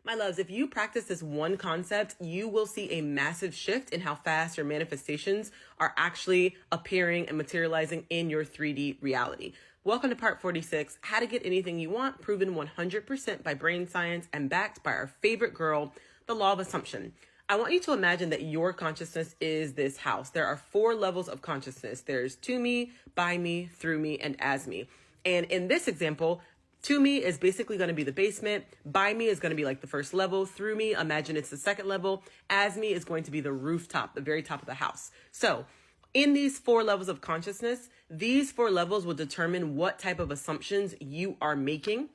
My loves, if you practice this one concept, you will see a massive shift in how fast your manifestations are actually appearing and materializing in your 3D reality. Welcome to part 46, how to get anything you want, proven 100% by brain science and backed by our favorite girl, the law of assumption. I want you to imagine that your consciousness is this house. There are 4 levels of consciousness. There's to me, by me, through me, and as me. And in this example, to me is basically going to be the basement. By me is going to be like the first level. Through me, imagine it's the second level. As me is going to be the rooftop, the very top of the house. So in these 4 levels of consciousness, these 4 levels will determine what type of assumptions you are making.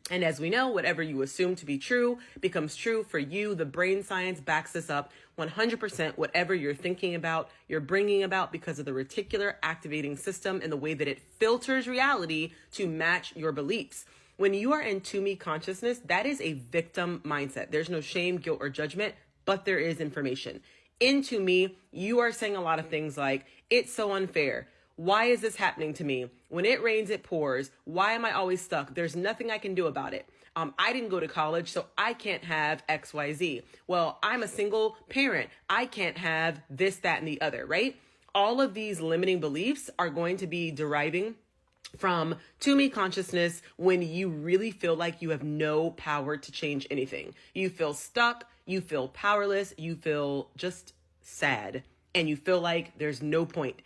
And as we know, whatever you assume to be true becomes true for you. The brain science backs this up 100%. Whatever you're thinking about, you're bringing about because of the reticular activating system and the way that it filters reality to match your beliefs. When you are in to me consciousness, that is a victim mindset. There's no shame, guilt, or judgment, but there is information. Into me, you are saying a lot of things like, it's so unfair. Why is this happening to me? When it rains, it pours. Why am I always stuck? There's nothing I can do about it. I didn't go to college, so I can't have XYZ. Well, I'm a single parent. I can't have this, that, and the other, right? All of these limiting beliefs are going to be deriving from to me consciousness when you really feel like you have no power to change anything. You feel stuck, you feel powerless, you feel just sad, and you feel like there's no point.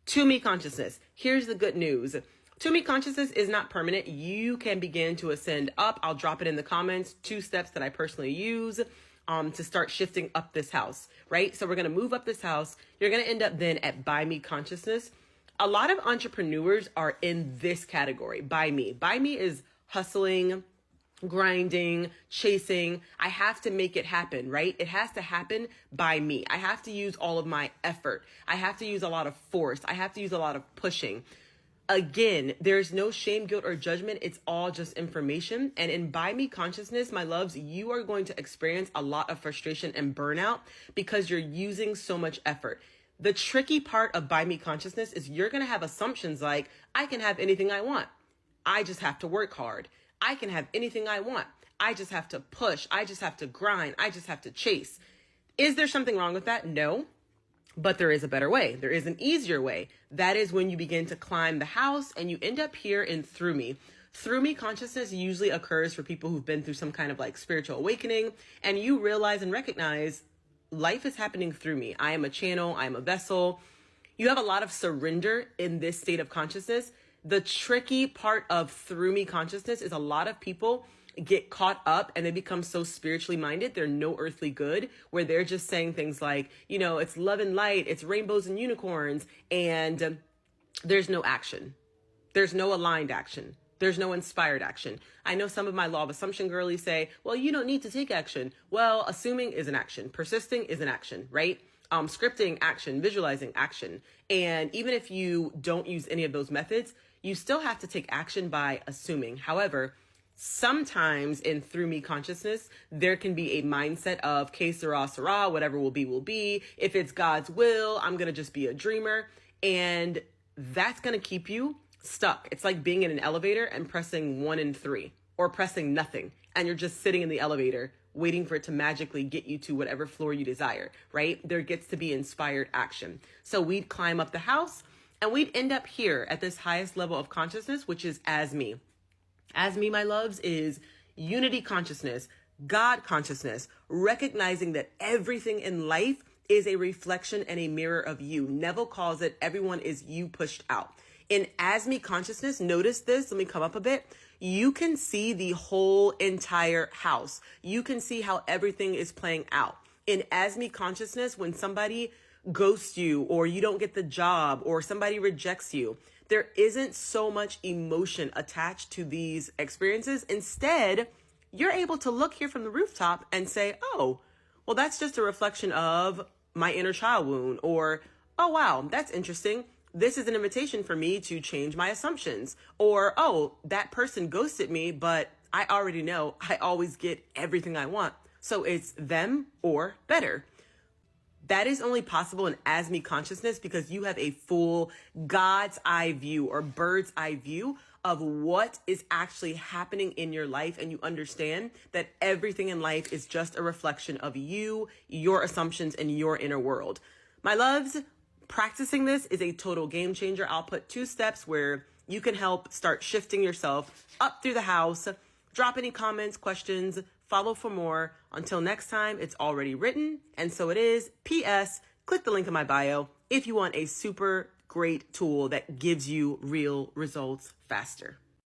To me consciousness. Here's the good news. To me consciousness is not permanent. You can begin to ascend up. I'll drop it in the comments. 2 steps that I personally use to start shifting up this house, right? So we're going to move up this house. You're going to end up then at by me consciousness. A lot of entrepreneurs are in this category, by me. By me is hustling, grinding, chasing. I have to make it happen, right? It has to happen by me. I have to use all of my effort. I have to use a lot of force. I have to use a lot of pushing. Again, there's no shame, guilt, or judgment. It's all just information. And in by me consciousness, my loves, you are going to experience a lot of frustration and burnout because you're using so much effort. The tricky part of by me consciousness is you're going to have assumptions like, I can have anything I want. I just have to work hard. I can have anything I want. I just have to push. I just have to grind. I just have to chase. Is there something wrong with that? No, but there is a better way. There is an easier way. That is when you begin to climb the house and you end up here in through me. Through me consciousness usually occurs for people who've been through some kind of like spiritual awakening, and you realize and recognize life is happening through me. I am a channel. I am a vessel. You have a lot of surrender in this state of consciousness. The tricky part of through me consciousness is a lot of people get caught up and they become so spiritually minded. They're no earthly good, where they're just saying things like, it's love and light, it's rainbows and unicorns, and there's no action. There's no aligned action. There's no inspired action. I know some of my law of assumption girlies say, well, you don't need to take action. Well, assuming is an action. Persisting is an action, right? Scripting, action. Visualizing, action. And even if you don't use any of those methods, you still have to take action by assuming. However, sometimes in through me consciousness, there can be a mindset of que sera, sera, whatever will be, will be. If it's God's will, I'm going to just be a dreamer. And that's going to keep you stuck. It's like being in an elevator and pressing 1 and 3, or pressing nothing. And you're just sitting in the elevator waiting for it to magically get you to whatever floor you desire, right? There gets to be inspired action. So we'd climb up the house and we'd end up here at this highest level of consciousness, which is as me. As me, my loves, is unity consciousness, God consciousness, recognizing that everything in life is a reflection and a mirror of you. Neville calls it, everyone is you pushed out. In as me consciousness, notice this, let me come up a bit. You can see the whole entire house. You can see how everything is playing out. In as me consciousness, when somebody ghosts you, or you don't get the job, or somebody rejects you, there isn't so much emotion attached to these experiences. Instead, you're able to look here from the rooftop and say, oh, well, that's just a reflection of my inner child wound, or, oh, wow, that's interesting. This is an invitation for me to change my assumptions. Or, oh, that person ghosted me, but I already know I always get everything I want. So it's them or better. That is only possible in as me consciousness because you have a full God's eye view or bird's eye view of what is actually happening in your life, and you understand that everything in life is just a reflection of you, your assumptions, and your inner world. My loves, practicing this is a total game changer. I'll put 2 steps where you can help start shifting yourself up through the house. Drop any comments, questions, follow for more. Until next time, it's already written, and so it is. P.S. Click the link in my bio if you want a super great tool that gives you real results faster.